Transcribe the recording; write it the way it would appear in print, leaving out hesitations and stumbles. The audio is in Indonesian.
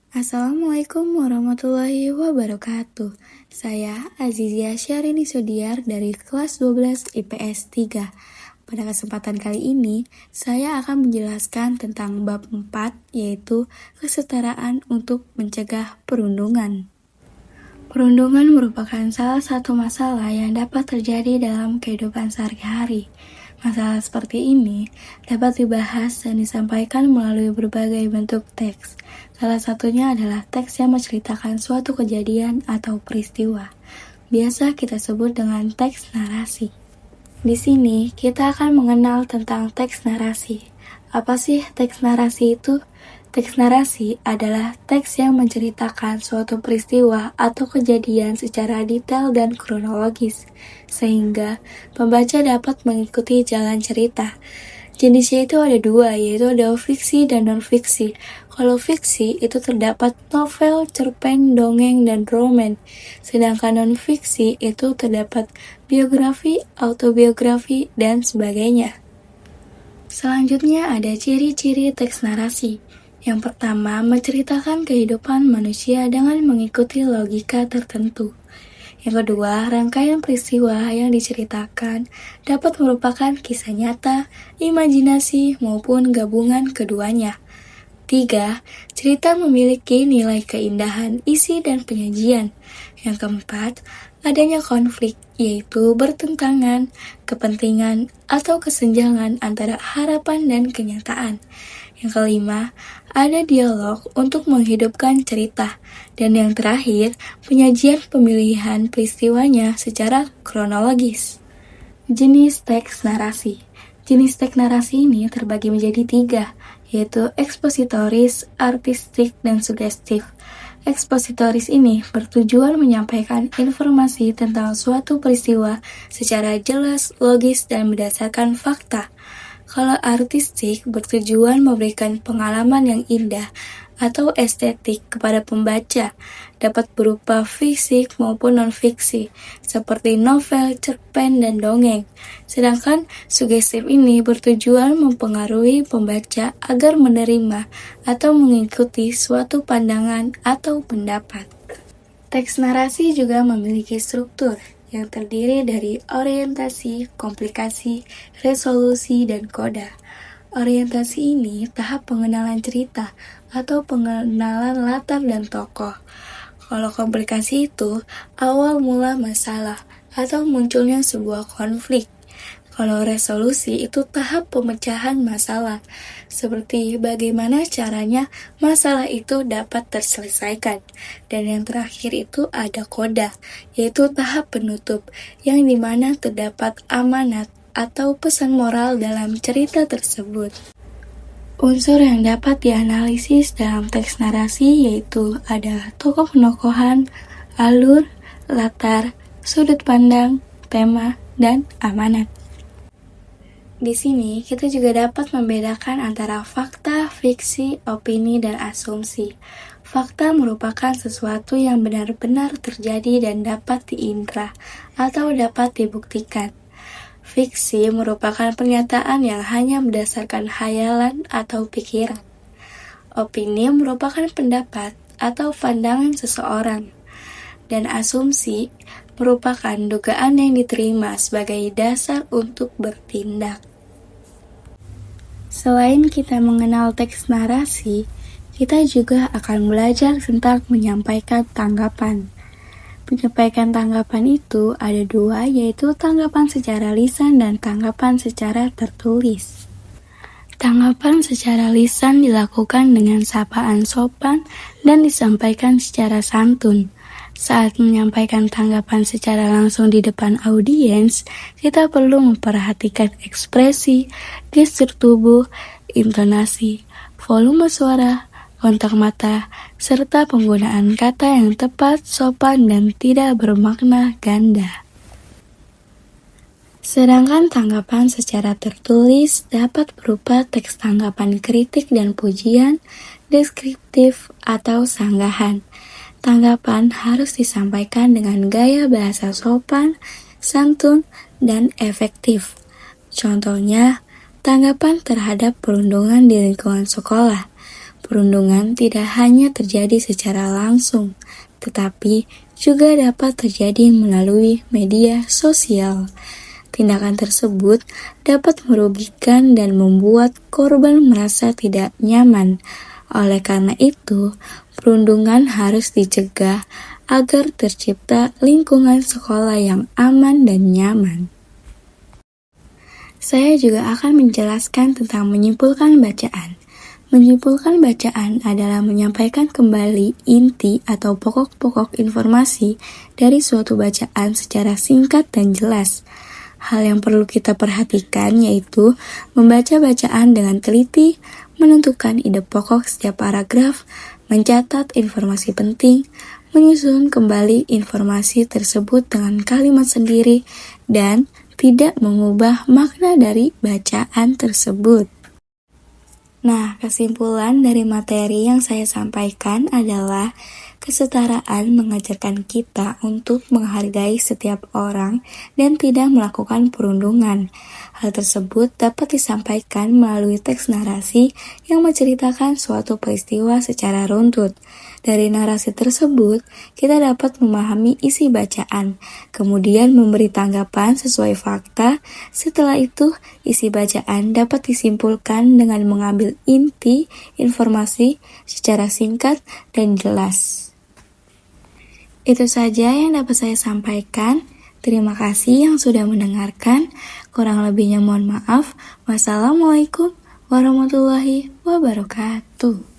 Assalamualaikum warahmatullahi wabarakatuh. Saya Azizia Syahrini Sudiar dari kelas 12 IPS 3. Pada kesempatan kali ini, saya akan menjelaskan tentang bab 4, yaitu kesetaraan untuk mencegah perundungan. Perundungan merupakan salah satu masalah yang dapat terjadi dalam kehidupan sehari-hari. Masalah seperti ini dapat dibahas dan disampaikan melalui berbagai bentuk teks. Salah satunya adalah teks yang menceritakan suatu kejadian atau peristiwa. Biasa kita sebut dengan teks narasi. Di sini kita akan mengenal tentang teks narasi. Apa sih teks narasi itu? Teks narasi adalah teks yang menceritakan suatu peristiwa atau kejadian secara detail dan kronologis, sehingga pembaca dapat mengikuti jalan cerita. Jenisnya itu ada dua, yaitu ada fiksi dan non-fiksi. Kalau fiksi itu terdapat novel, cerpen, dongeng, dan roman. Sedangkan non-fiksi itu terdapat biografi, autobiografi, dan sebagainya. Selanjutnya ada ciri-ciri teks narasi. Yang pertama, menceritakan kehidupan manusia dengan mengikuti logika tertentu. Yang kedua, rangkaian peristiwa yang diceritakan dapat merupakan kisah nyata, imajinasi, maupun gabungan keduanya. 3. Cerita memiliki nilai keindahan, isi, dan penyajian. Yang keempat, adanya konflik, yaitu bertentangan, kepentingan, atau kesenjangan antara harapan dan kenyataan. Yang kelima, ada dialog untuk menghidupkan cerita. Dan yang terakhir, penyajian pemilihan peristiwanya secara kronologis. Jenis teks narasi. Jenis teks narasi ini terbagi menjadi 3, yaitu ekspositoris, artistik, dan sugestif. Ekspositoris ini bertujuan menyampaikan informasi tentang suatu peristiwa secara jelas, logis, dan berdasarkan fakta. Kalau artistik bertujuan memberikan pengalaman yang indah atau estetik kepada pembaca, dapat berupa fisik maupun non-fiksi, seperti novel, cerpen, dan dongeng. Sedangkan sugestif ini bertujuan mempengaruhi pembaca agar menerima atau mengikuti suatu pandangan atau pendapat. Teks narasi juga memiliki struktur yang terdiri dari orientasi, komplikasi, resolusi, dan koda. Orientasi ini tahap pengenalan cerita atau pengenalan latar dan tokoh. Kalau komplikasi itu awal mula masalah atau munculnya sebuah konflik. Kalau resolusi itu tahap pemecahan masalah, seperti bagaimana caranya masalah itu dapat terselesaikan. Dan yang terakhir itu ada koda, yaitu tahap penutup, yang dimana terdapat amanat atau pesan moral dalam cerita tersebut. Unsur yang dapat dianalisis dalam teks narasi yaitu ada tokoh penokohan, alur, latar, sudut pandang, tema, dan amanat. Di sini, kita juga dapat membedakan antara fakta, fiksi, opini, dan asumsi. Fakta merupakan sesuatu yang benar-benar terjadi dan dapat diindra atau dapat dibuktikan. Fiksi merupakan pernyataan yang hanya berdasarkan khayalan atau pikiran. Opini merupakan pendapat atau pandangan seseorang. Dan asumsi merupakan dugaan yang diterima sebagai dasar untuk bertindak. Selain kita mengenal teks narasi, kita juga akan belajar tentang menyampaikan tanggapan. Menyampaikan tanggapan itu ada 2, yaitu tanggapan secara lisan dan tanggapan secara tertulis. Tanggapan secara lisan dilakukan dengan sapaan sopan dan disampaikan secara santun. Saat menyampaikan tanggapan secara langsung di depan audiens, kita perlu memperhatikan ekspresi, gestur tubuh, intonasi, volume suara, kontak mata, serta penggunaan kata yang tepat, sopan, dan tidak bermakna ganda. Sedangkan tanggapan secara tertulis dapat berupa teks tanggapan kritik dan pujian, deskriptif, atau sanggahan. Tanggapan harus disampaikan dengan gaya bahasa sopan, santun, dan efektif. Contohnya, tanggapan terhadap perundungan di lingkungan sekolah. Perundungan tidak hanya terjadi secara langsung, tetapi juga dapat terjadi melalui media sosial. Tindakan tersebut dapat merugikan dan membuat korban merasa tidak nyaman. Oleh karena itu, perundungan harus dicegah agar tercipta lingkungan sekolah yang aman dan nyaman. Saya juga akan menjelaskan tentang menyimpulkan bacaan. Menyimpulkan bacaan adalah menyampaikan kembali inti atau pokok-pokok informasi dari suatu bacaan secara singkat dan jelas. Hal yang perlu kita perhatikan yaitu membaca bacaan dengan teliti, menentukan ide pokok setiap paragraf, mencatat informasi penting, menyusun kembali informasi tersebut dengan kalimat sendiri, dan tidak mengubah makna dari bacaan tersebut. Nah, kesimpulan dari materi yang saya sampaikan adalah kesetaraan mengajarkan kita untuk menghargai setiap orang dan tidak melakukan perundungan. Hal tersebut dapat disampaikan melalui teks narasi yang menceritakan suatu peristiwa secara runtut. Dari narasi tersebut, kita dapat memahami isi bacaan, kemudian memberi tanggapan sesuai fakta. Setelah itu, isi bacaan dapat disimpulkan dengan mengambil inti informasi secara singkat dan jelas. Itu saja yang dapat saya sampaikan. Terima kasih yang sudah mendengarkan. Kurang lebihnya mohon maaf. Wassalamualaikum warahmatullahi wabarakatuh.